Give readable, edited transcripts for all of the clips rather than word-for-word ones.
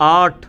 8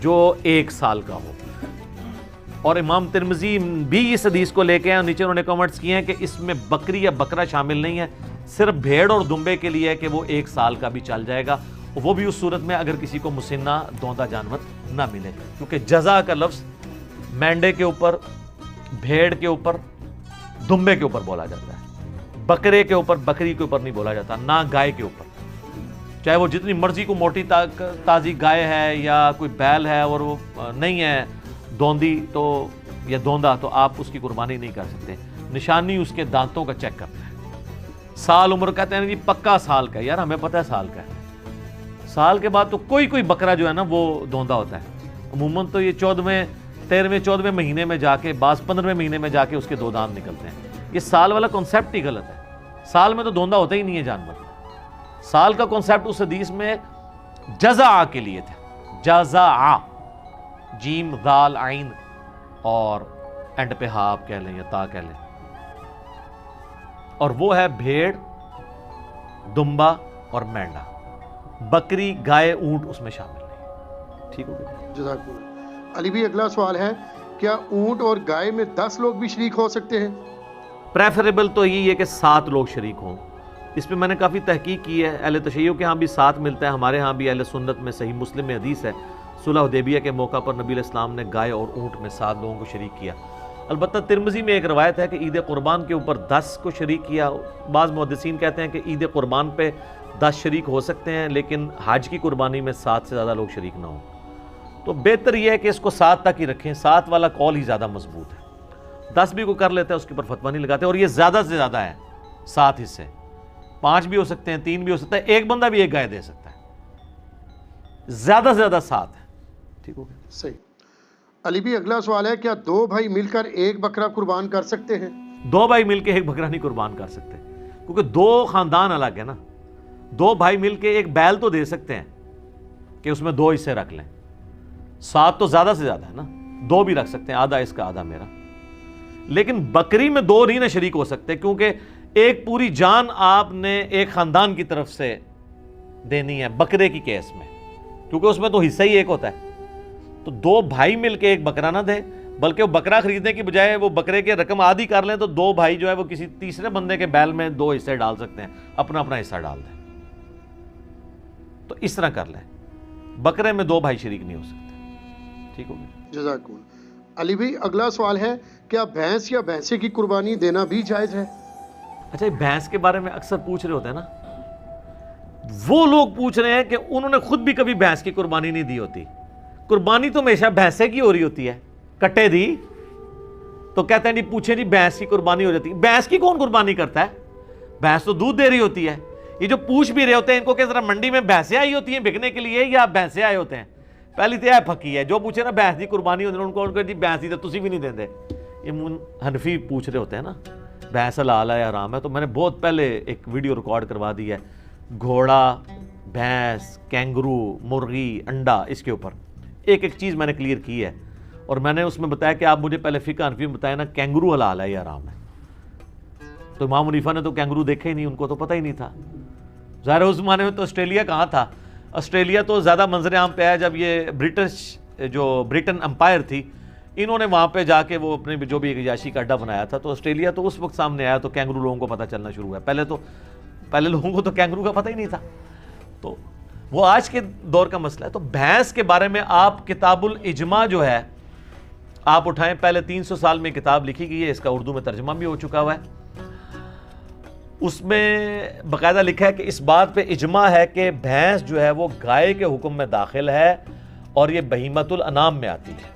جو 1 سال کا ہو. اور امام ترمذی بھی اس حدیث کو لے کے ہیں اور نیچے انہوں نے کمنٹس کیے ہیں کہ اس میں بکری یا بکرا شامل نہیں ہے, صرف بھیڑ اور دمبے کے لیے ہے کہ وہ 1 سال کا بھی چل جائے گا, وہ بھی اس صورت میں اگر کسی کو مسنہ دوندا جانور نہ ملے, کیونکہ جزا کا لفظ مینڈے کے اوپر, بھیڑ کے اوپر, دمبے کے اوپر بولا جاتا ہے, بکرے کے اوپر, بکری کے اوپر نہیں بولا جاتا, نہ گائے کے اوپر. چاہے وہ جتنی مرضی کو موٹی تازی گائے ہے یا کوئی بیل ہے اور وہ نہیں ہے دوندی تو یا دوندا, تو آپ اس کی قربانی نہیں کر سکتے. نشانی اس کے دانتوں کا چیک کرنا ہے. سال عمر کہتے ہیں جی پکا سال کا ہے, یار ہمیں پتہ ہے سال کا ہے. سال کے بعد تو کوئی بکرا جو ہے نا وہ دوندا ہوتا ہے. عموماً تو یہ 14ویں 13ویں 14ویں مہینے میں جا کے, بعض 15ویں مہینے میں جا کے اس کے 2 دانت نکلتے ہیں. یہ سال والا کانسیپٹ ہی غلط ہے. سال میں تو دوندا ہوتا ہی نہیں ہے جانور. سال کا کانسیپٹ اس حدیث میں جزع کے لیے تھا. جزع, جیم ذال عین اور اینڈ پہ ہا آپ کہہ لیں یا تا کہہ لیں, اور وہ ہے بھیڑ, دمبا اور مینڈا. بکری, گائے, اونٹ اس میں شامل نہیں. ٹھیک ہو گیا, جزاک اللہ. علی بھائی اگلا سوال ہے, کیا اونٹ اور گائے میں 10 لوگ بھی شریک ہو سکتے ہیں؟ پریفریبل تو یہی ہے کہ 7 لوگ شریک ہوں. اس پہ میں نے کافی تحقیق کی ہے. اہل تشیع کے ہاں بھی 7 ملتا ہے, ہمارے ہاں بھی اہل سنت میں صحیح مسلم میں حدیث ہے, صلح حدیبیہ کے موقع پر نبی علیہ السلام نے گائے اور اونٹ میں 7 لوگوں کو شریک کیا. البتہ ترمذی میں ایک روایت ہے کہ عید قربان کے اوپر 10 کو شریک کیا. بعض محدثین کہتے ہیں کہ عید قربان پہ 10 شریک ہو سکتے ہیں, لیکن حج کی قربانی میں 7 سے زیادہ لوگ شریک نہ ہوں. تو بہتر یہ ہے کہ اس کو 7 تک ہی رکھیں. 7 والا قول ہی زیادہ مضبوط ہے. 10 بھی کو کر لیتا ہے اس کے اوپر فتویٰ نہیں لگاتے, اور یہ زیادہ سے زیادہ ہے 7 حصے. 5 بھی ہو سکتے ہیں, 3 بھی ہو سکتا ہے, ایک بندہ بھی ایک گائے دے سکتا ہے. زیادہ سے زیادہ 7 ہے. ٹھیک ہو گیا, صحیح. علی بھی اگلا سوال ہے, کیا 2 بھائی مل کر ایک بکرا قربان کر سکتے ہیں؟ 2 بھائی مل کے ایک بکرا نہیں قربان کر سکتے, کیونکہ 2 خاندان الگ ہے نا. 2 بھائی مل کے ایک بیل تو دے سکتے ہیں کہ اس میں 2 حصے رکھ لیں. 7 تو زیادہ سے زیادہ ہے نا, 2 بھی رکھ سکتے ہیں, آدھا اس کا آدھا میرا. لیکن بکری میں 2 نہیں نہ شریک ہو سکتے, کیونکہ ایک پوری جان آپ نے ایک خاندان کی طرف سے دینی ہے بکرے کی کیس میں, کیونکہ اس میں تو حصہ ہی ایک ہوتا ہے. تو 2 بھائی مل کے ایک بکرا نہ دیں, بلکہ وہ بکرا خریدنے کی بجائے وہ بکرے کے رقم آدھی کر لیں, تو 2 بھائی جو ہے وہ کسی تیسرے بندے کے بیل میں 2 حصے ڈال سکتے ہیں, اپنا اپنا حصہ ڈال دیں. تو اس طرح کر لیں. بکرے میں 2 بھائی شریک نہیں ہو سکتے. ٹھیک ہو گیا, جزاک اللہ. علی بھائی اگلا سوال ہے, کیا بھینس یا بھینسے کی قربانی دینا بھی جائز ہے؟ اچھا, یہ بھینس کے بارے میں اکثر پوچھ رہے ہوتے ہیں نا, وہ لوگ پوچھ رہے ہیں کہ انہوں نے خود بھی کبھی بھینس کی قربانی نہیں دی ہوتی. قربانی تو ہمیشہ بھینسے کی ہو رہی ہوتی ہے. کٹے دی تو کہتے ہیں جی پوچھیں جی بھینس کی قربانی ہو جاتی ہے. بھینس کی کون قربانی کرتا ہے؟ بھینس تو دودھ دے رہی ہوتی ہے. یہ جو پوچھ بھی رہے ہوتے ہیں ان کو کہ ذرا منڈی میں بھینسیں آئی ہوتی ہیں بکنے کے لیے یا بھینسیں آئے ہوتے ہیں؟ پہلی تو یہ پھکی ہے, جو پوچھے نا بھینس کی قربانی ہوتی ہے ان کو جی بھینس دی تو تسی بھی نہیں دیں دے. یہ حنفی پوچھ رہے ہوتے ہیں نا بھینس حلال ہے یا حرام ہے. تو میں نے بہت پہلے ایک ویڈیو ریکارڈ کروا دی ہے, گھوڑا, بھینس, کینگرو, مرغی, انڈا, اس کے اوپر ایک چیز میں نے کلیئر کی ہے. اور میں نے اس میں بتایا کہ آپ مجھے پہلے فقہ حنفی میں بتایا نا کینگرو حلال ہے یا حرام ہے. تو امام حنیفہ نے تو کینگرو دیکھا ہی نہیں, ان کو تو پتہ ہی نہیں تھا. ظاہر اس زمانے میں تو آسٹریلیا کہاں تھا. آسٹریلیا تو زیادہ منظر عام پہ آیا جب یہ برٹن امپائر تھی, انہوں نے وہاں پہ جا کے وہ اپنے جو بھی ایک عیاشی کا اڈا بنایا تھا, تو آسٹریلیا تو اس وقت سامنے آیا تو کینگرو لوگوں کو پتہ چلنا شروع ہوا. پہلے لوگوں کو تو کینگرو کا پتہ ہی نہیں تھا. تو وہ آج کے دور کا مسئلہ ہے. تو بھینس کے بارے میں آپ کتاب الاجماع جو ہے آپ اٹھائیں, پہلے 300 سال میں کتاب لکھی گئی ہے, اس کا اردو میں ترجمہ بھی ہو چکا ہوا ہے. اس میں باقاعدہ لکھا ہے کہ اس بات پہ اجماع ہے کہ بھینس جو ہے وہ گائے کے حکم میں داخل ہے اور یہ بہیمۃ الانام میں آتی ہے.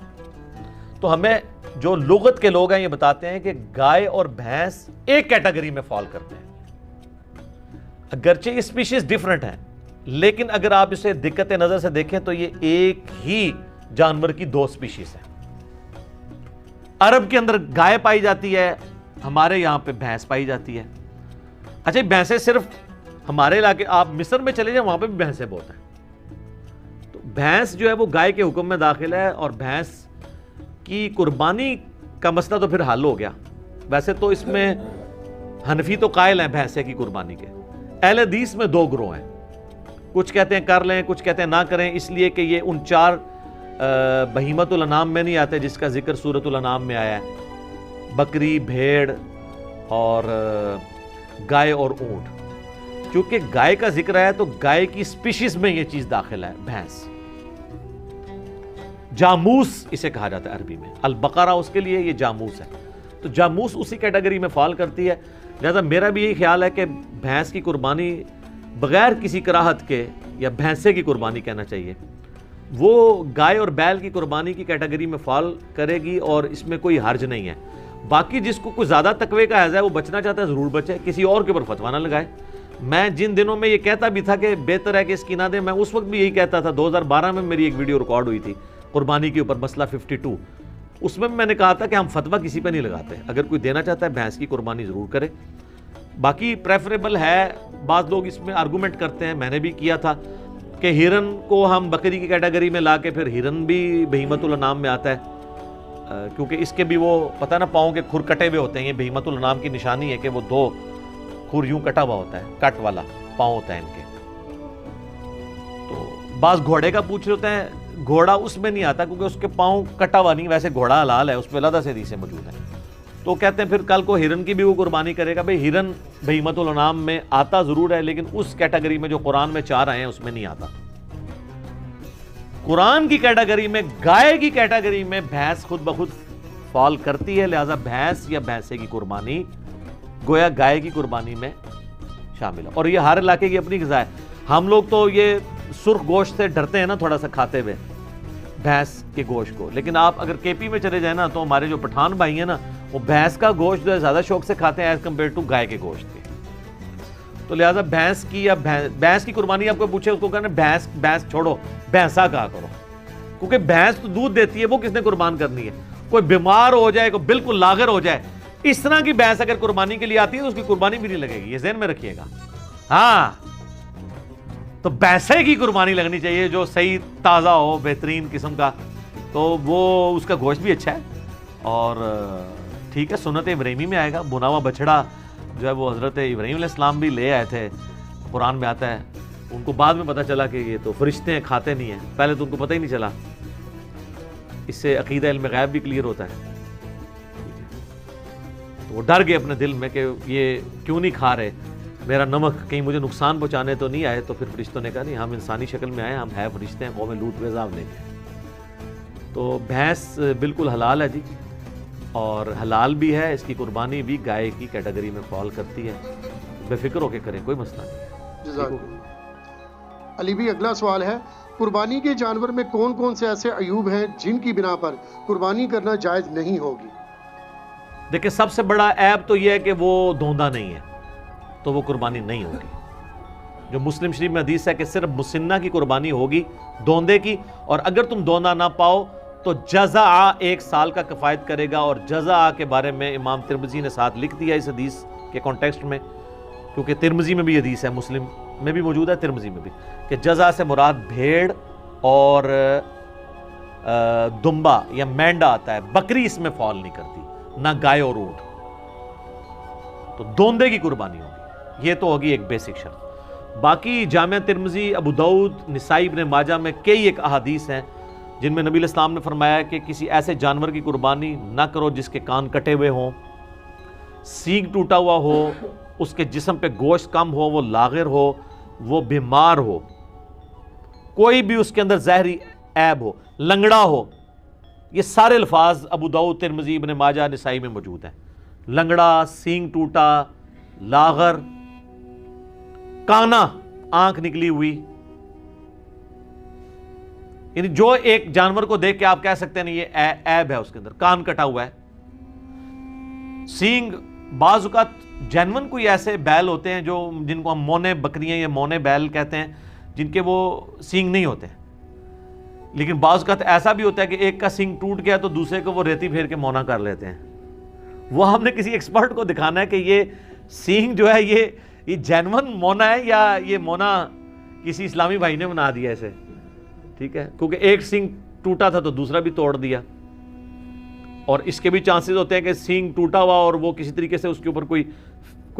تو ہمیں جو لغت کے لوگ ہیں یہ بتاتے ہیں کہ گائے اور بھینس ایک کیٹیگری میں فال کرتے ہیں, اگرچہ یہ اسپیشیز ڈیفرنٹ ہیں, لیکن اگر آپ اسے دقت نظر سے دیکھیں تو یہ ایک ہی جانور کی 2 اسپیشیز ہیں. عرب کے اندر گائے پائی جاتی ہے, ہمارے یہاں پہ بھینس پائی جاتی ہے. اچھا, بھینسیں صرف ہمارے علاقے, آپ مصر میں چلے جائیں وہاں پہ بھی بھینسیں بہت ہیں. تو بھینس جو ہے وہ گائے کے حکم میں داخل ہے, اور بھینس کی قربانی کا مسئلہ تو پھر حل ہو گیا. ویسے تو اس میں حنفی تو قائل ہیں بھینسے کی قربانی کے. اہل حدیث میں 2 گروہ ہیں, کچھ کہتے ہیں کر لیں, کچھ کہتے ہیں نہ کریں, اس لیے کہ یہ ان 4 بہیمۃ الانام میں نہیں آتے جس کا ذکر سورۃ الانام میں آیا ہے، بکری، بھیڑ اور گائے اور اونٹ۔ چونکہ گائے کا ذکر آیا تو گائے کی سپیشیز میں یہ چیز داخل ہے، بھینس۔ جاموس اسے کہا جاتا ہے عربی میں، البقرہ اس کے لیے، یہ جاموس ہے، تو جاموس اسی کیٹیگری میں فال کرتی ہے۔ لہذا میرا بھی یہی خیال ہے کہ بھینس کی قربانی بغیر کسی کراہت کے، یا بھینسے کی قربانی کہنا چاہیے، وہ گائے اور بیل کی قربانی کی کیٹیگری میں فال کرے گی، اور اس میں کوئی حرج نہیں ہے۔ باقی جس کو کوئی زیادہ تقوی کا حیض ہے، وہ بچنا چاہتا ہے ضرور بچے، کسی اور کے اوپر فتویٰ نہ لگائے۔ میں جن دنوں میں یہ کہتا بھی تھا کہ بہتر ہے کہ اس کی نہ دیں، میں اس وقت بھی یہی کہتا تھا۔ 2012 میں میری ایک ویڈیو ریکارڈ ہوئی تھی قربانی کے اوپر، مسئلہ 52، اس میں نے کہا تھا کہ ہم فتویٰ کسی پہ نہیں لگاتے، اگر کوئی دینا چاہتا ہے بھینس کی قربانی ضرور کرے۔ باقی پریفریبل ہے، بعض لوگ اس میں آرگومنٹ کرتے ہیں، میں نے بھی کیا تھا، کہ ہرن کو ہم بکری کی کیٹیگری میں لا کے پھر ہرن بھی بہیمۃ الانام میں آتا ہے، کیونکہ اس کے بھی وہ پتہ نہ پاؤں کے کھر کٹے ہوئے ہوتے ہیں۔ یہ بہیمۃ الانام کی نشانی ہے کہ وہ 2 کھر یوں کٹا ہوا ہوتا ہے، کٹ والا پاؤں ہوتا ہے ان کے۔ تو بعض گھوڑے کا پوچھ رہے ہوتے ہیں، گھوڑا اس میں نہیں آتا کیونکہ اس کے پاؤں کٹا ہوا نہیں، ویسے گھوڑا حلال ہے، اس پہ علیحدہ سے حدیثیں موجود ہیں۔ تو کہتے ہیں پھر کل کو ہرن کی بھی وہ قربانی کرے گا۔ بھئی ہرن بہیمۃ الانام میں آتا ضرور ہے، لیکن اس کیٹیگری میں جو قرآن میں 4 آئے ہیں اس میں نہیں آتا۔ قرآن کی کیٹیگری میں، گائے کی کیٹیگری میں بھینس خود بخود فال کرتی ہے، لہذا بھینس یا بھینسے کی قربانی گویا گائے کی قربانی میں شامل ہے۔ اور یہ ہر علاقے کی اپنی غذا ہے۔ ہم لوگ تو یہ سرخ گوشت سے ڈرتے ہیں نا تھوڑا سا کھاتے ہوئے، بھینس کے گوشت کو، لیکن آپ اگر کے پی میں چلے جائیں نا تو ہمارے جو پٹھان بھائی ہیں نا، وہ بھینس کا گوشت جو ہے زیادہ شوق سے کھاتے ہیں ایز کمپیئر ٹو گائے کے گوشت کے۔ تو لہٰذا بھینس کی، یا بھینس کی قربانی آپ کو پوچھے، اس کو کہنا بھینس چھوڑو، بھینسا کہا کرو، کیونکہ بھینس تو دودھ دیتی ہے، وہ کس نے قربان کرنی ہے؟ کوئی بیمار ہو جائے، کوئی بالکل لاغر ہو جائے، اس طرح کی بھینس اگر قربانی کے لیے آتی ہے تو اس کی قربانی بھی نہیں لگے گی، یہ ذہن میں رکھیے گا۔ ہاں، تو بھینسے کی قربانی لگنی چاہیے جو صحیح تازہ ہو، بہترین قسم کا، تو وہ اس کا گوشت بھی اچھا ہے۔ اور ٹھیک ہے، سنت ابراہیمی میں آئے گا، بنا ہوا بچڑا جو ہے وہ حضرت ابراہیم علیہ السلام بھی لے آئے تھے، قرآن میں آتا ہے۔ ان کو بعد میں پتہ چلا کہ یہ تو فرشتے ہیں، کھاتے نہیں ہیں، پہلے تو ان کو پتہ ہی نہیں چلا۔ اس سے عقیدہ علم غیب بھی کلیئر ہوتا ہے۔ تو وہ ڈر گئے اپنے دل میں کہ یہ کیوں نہیں کھا رہے میرا نمک، کہیں مجھے نقصان پہنچانے تو نہیں آئے۔ تو پھر فرشتوں نے کہا نہیں، ہم انسانی شکل میں آئے، ہم ہے فرشتے ہیں، قوم لوط کے عذاب لیں گے۔ تو بھینس بالکل حلال ہے جی، اور حلال بھی ہے، اس کی قربانی بھی گائے کی کیٹیگری میں فال کرتی ہے، بے فکر ہو کے کریں، کوئی مسئلہ نہیں ہے۔ جزاک اللہ۔ علی بھی اگلا سوال ہے، قربانی کے جانور میں کون کون سے ایسے عیوب ہیں جن کی بنا پر قربانی کرنا جائز نہیں ہوگی؟ دیکھیں، سب سے بڑا عیب تو یہ ہے کہ وہ دوندا نہیں ہے، تو وہ قربانی نہیں ہوگی۔ جو مسلم شریف میں حدیث ہے کہ صرف مسنہ کی قربانی ہوگی، دوندے کی، اور اگر تم دوندا نہ پاؤ تو جزع 1 سال کا کفایت کرے گا۔ اور جزع کے بارے میں امام ترمذی نے ساتھ لکھ دیا اس حدیث کے کانٹیکسٹ میں، کیونکہ ترمذی میں بھی حدیث ہے، مسلم میں بھی موجود ہے، ترمذی میں بھی، کہ جزع سے مراد بھیڑ اور دمبا یا مینڈا آتا ہے، بکری اس میں فال نہیں کرتی، نہ گائے اور اونٹ، تو دوندے کی قربانی ہوگی۔ یہ تو ہوگی ایک بیسک شرط۔ باقی جامعہ ترمذی، ابو داؤد، نسائی، ابن ماجہ میں کئی ایک احادیث ہیں جن میں نبی علیہ السلام نے فرمایا کہ کسی ایسے جانور کی قربانی نہ کرو جس کے کان کٹے ہوئے ہوں، سینگ ٹوٹا ہوا ہو، اس کے جسم پہ گوشت کم ہو، وہ لاغر ہو، وہ بیمار ہو، کوئی بھی اس کے اندر ظاہری عیب ہو، لنگڑا ہو۔ یہ سارے الفاظ ابو داؤد، ترمذی، ابن ماجہ، نسائی میں موجود ہیں۔ لنگڑا، سینگ ٹوٹا، لاغر، کانا، آنکھ نکلی ہوئی، یعنی جو ایک جانور کو دیکھ کے آپ کہہ سکتے ہیں یہ عیب ہے اس کے اندر، کان کٹا ہوا ہے۔ سینگ، بعض اوقات جینون کوئی ایسے بیل ہوتے ہیں جو جن کو ہم مونے بکریاں یا مونے بیل کہتے ہیں، جن کے وہ سینگ نہیں ہوتے، لیکن بعض اوقات ایسا بھی ہوتا ہے کہ ایک کا سینگ ٹوٹ گیا تو دوسرے کو وہ ریتی پھیر کے مونا کر لیتے ہیں۔ وہ ہم نے کسی ایکسپرٹ کو دکھانا ہے کہ یہ سینگ جو ہے یہ جینون مونا ہے یا یہ مونا کسی اسلامی بھائی نے بنا دیا اسے، ٹھیک ہے، کیونکہ ایک سینگ ٹوٹا تھا تو دوسرا بھی توڑ دیا۔ اور اس کے بھی چانسز ہوتے ہیں کہ سینگ ٹوٹا ہوا اور وہ کسی طریقے سے اس کے اوپر کوئی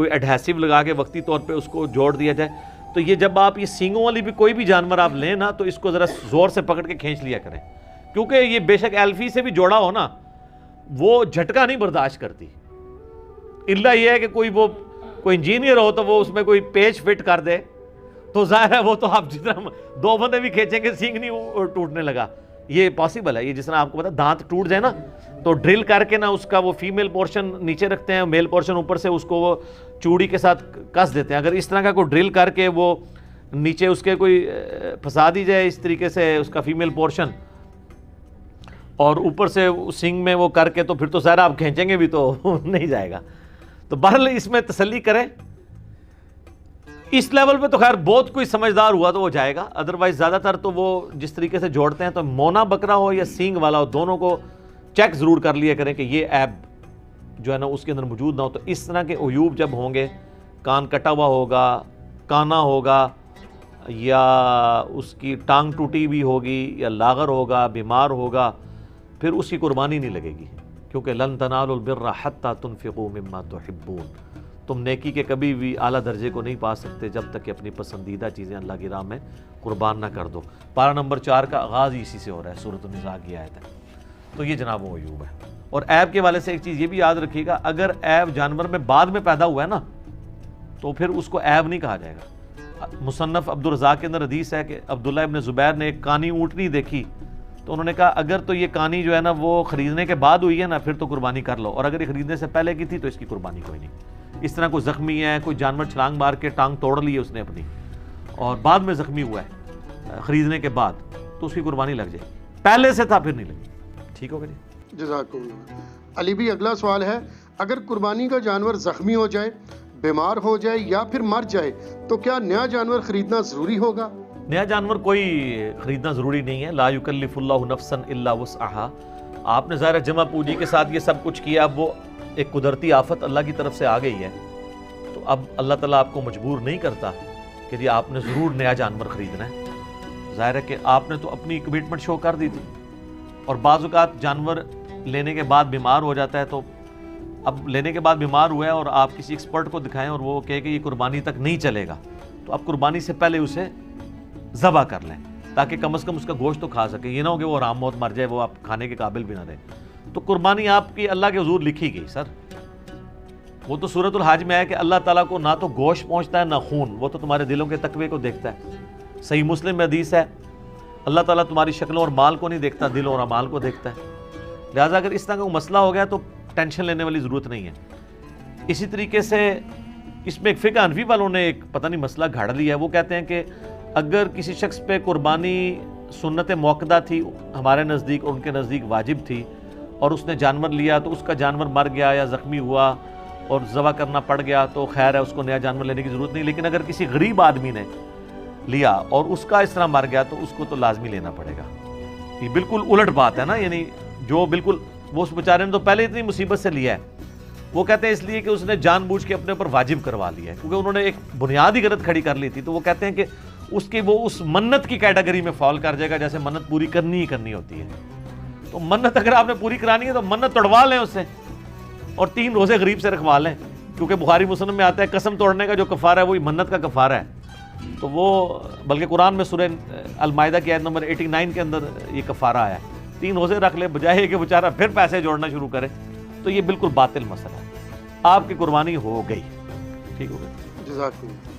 ایڈہیسو لگا کے وقتی طور پہ اس کو جوڑ دیا جائے۔ تو یہ جب آپ یہ سینگوں والی بھی کوئی بھی جانور آپ لیں نا تو اس کو ذرا زور سے پکڑ کے کھینچ لیا کریں، کیونکہ یہ بے شک ایلفی سے بھی جوڑا ہو نا وہ جھٹکا نہیں برداشت کرتی، اللہ یہ ہے کہ کوئی انجینئر ہو تو وہ اس میں کوئی پیچ فٹ کر دے تو ظاہر ہے وہ تو آپ جتنا 2 بندے بھی کھینچیں گے سینگ نہیں ٹوٹنے لگا، یہ پاسبل ہے۔ یہ جس طرح آپ کو پتا دانت ٹوٹ جائے نا تو ڈرل کر کے نا اس کا وہ فیمیل پورشن نیچے رکھتے ہیں، میل پورشن اوپر سے اس کو وہ چوڑی کے ساتھ کس دیتے ہیں۔ اگر اس طرح کا کوئی ڈرل کر کے وہ نیچے اس کے کوئی پھنسا دی جائے اس طریقے سے اس کا فیمیل پورشن اور اوپر سے سنگ میں وہ کر کے تو پھر تو ظاہر آپ کھینچیں گے بھی تو نہیں جائے گا۔ تو بہرحال اس میں تسلی کریں، اس لیول پہ تو خیر بہت کوئی سمجھدار ہوا تو وہ جائے گا، ادروائز زیادہ تر تو وہ جس طریقے سے جوڑتے ہیں تو مونا بکرا ہو یا سینگ والا ہو دونوں کو چیک ضرور کر لیا کریں کہ یہ ایب جو ہے نا اس کے اندر موجود نہ ہو۔ تو اس طرح کے عیوب جب ہوں گے، کان کٹا ہوا ہوگا، کانا ہوگا یا اس کی ٹانگ ٹوٹی بھی ہوگی یا لاغر ہوگا، بیمار ہوگا، پھر اس کی قربانی نہیں لگے گی، کیونکہ لن تنالوا البر حتی تنفقوا مما تحبون، تم نیکی کے کبھی بھی اعلیٰ درجے کو نہیں پا سکتے جب تک کہ اپنی پسندیدہ چیزیں اللہ کی راہ میں قربان نہ کر دو۔ پارہ نمبر 4 کا آغاز اسی سے ہو رہا ہے، سورۃ النساء کی آیت ہے۔ تو یہ جناب وہ عیوب ہے۔ اور عیب کے والے سے ایک چیز یہ بھی یاد رکھیے گا، اگر عیب جانور میں بعد میں پیدا ہوا ہے نا تو پھر اس کو عیب نہیں کہا جائے گا۔ مصنف عبدالرزاق کے اندر حدیث ہے کہ عبداللہ ابن زبیر نے ایک کانی اونٹنی دیکھی تو انہوں نے کہا اگر تو یہ کانی جو ہے نا وہ خریدنے کے بعد ہوئی ہے نا پھر تو قربانی کر لو، اور اگر یہ خریدنے سے پہلے کی تھی تو اس کی قربانی کوئی نہیں۔ اس طرح کوئی زخمی ہے، کوئی جانور چھلانگ مار کے ٹانگ توڑ لی ہے اس نے اپنی اور بعد میں زخمی ہوا ہے خریدنے کے بعد تو اس کی قربانی لگ جائے، پہلے سے تھا پھر نہیں لگی۔ ٹھیک ہوگا جی، جزاک اللہ۔ علی بھی اگلا سوال ہے، اگر قربانی کا جانور زخمی ہو جائے، بیمار ہو جائے یا پھر مر جائے تو کیا نیا جانور خریدنا ضروری ہوگا؟ نیا جانور کوئی خریدنا ضروری نہیں ہے، لا یکلف اللہ نفسا الا وسعها۔ آپ نے ظاہر جمع پوجی کے ساتھ یہ سب کچھ کیا، اب وہ ایک قدرتی آفت اللہ کی طرف سے آ گئی ہے تو اب اللہ تعالیٰ آپ کو مجبور نہیں کرتا کہ جی آپ نے ضرور نیا جانور خریدنا ہے۔ ظاہر ہے کہ آپ نے تو اپنی کمٹمنٹ شو کر دی تھی، اور بعض اوقات جانور لینے کے بعد بیمار ہو جاتا ہے تو اب لینے کے بعد بیمار ہوا ہے اور آپ کسی ایکسپرٹ کو دکھائیں اور وہ کہے کہ یہ قربانی تک نہیں چلے گا تو آپ قربانی سے پہلے اسے ذبح کر لیں تاکہ کم از کم اس کا گوشت تو کھا سکیں، یہ نہ ہو کہ وہ حرام موت مر جائے وہ آپ کھانے کے قابل بھی نہ رہے۔ تو قربانی آپ کی اللہ کے حضور لکھی گئی سر، وہ تو سورۃ الحج میں ہے کہ اللہ تعالیٰ کو نہ تو گوشت پہنچتا ہے نہ خون، وہ تو تمہارے دلوں کے تقوی کو دیکھتا ہے۔ صحیح مسلم میں حدیث ہے اللہ تعالیٰ تمہاری شکلوں اور مال کو نہیں دیکھتا، دلوں اور اعمال کو دیکھتا ہے۔ لہٰذا اگر اس طرح کا مسئلہ ہو گیا تو ٹینشن لینے والی ضرورت نہیں ہے۔ اسی طریقے سے اس میں ایک فقہ حنفی والوں نے ایک پتہ نہیں مسئلہ گھاڑ لیا ہے، وہ کہتے ہیں کہ اگر کسی شخص پہ قربانی سنت موقدہ تھی ہمارے نزدیک اور ان کے نزدیک واجب تھی اور اس نے جانور لیا تو اس کا جانور مر گیا یا زخمی ہوا اور ذبح کرنا پڑ گیا تو خیر ہے، اس کو نیا جانور لینے کی ضرورت نہیں۔ لیکن اگر کسی غریب آدمی نے لیا اور اس کا اس طرح مر گیا تو اس کو تو لازمی لینا پڑے گا۔ یہ بالکل الٹ بات ہے نا، یعنی جو بالکل وہ اس بیچارے نے تو پہلے اتنی مصیبت سے لیا ہے، وہ کہتے ہیں اس لیے کہ اس نے جان بوجھ کے اپنے اوپر واجب کروا لیا ہے، کیونکہ انہوں نے ایک بنیادی غلط کھڑی کر لی تھی، تو وہ کہتے ہیں کہ اس کی وہ اس منت کی کیٹیگری میں فال کر جائے گا جیسے منت پوری کرنی ہی کرنی ہوتی ہے۔ تو منت اگر آپ نے پوری کرانی ہے تو منت توڑوا لیں اس سے اور 3 روزے غریب سے رکھوا لیں، کیونکہ بخاری مسلم میں آتا ہے قسم توڑنے کا جو کفارہ ہے وہی منت کا کفارہ ہے۔ تو وہ بلکہ قرآن میں سورہ المائدہ کی آیت نمبر 89 کے اندر یہ کفارہ آیا ہے، 3 روزے رکھ لے بجائے کہ بیچارہ پھر پیسے جوڑنا شروع کرے، تو یہ بالکل باطل مسئلہ ہے۔ آپ کی قربانی ہو گئی، ٹھیک ہو گئی۔ جزاک اللہ۔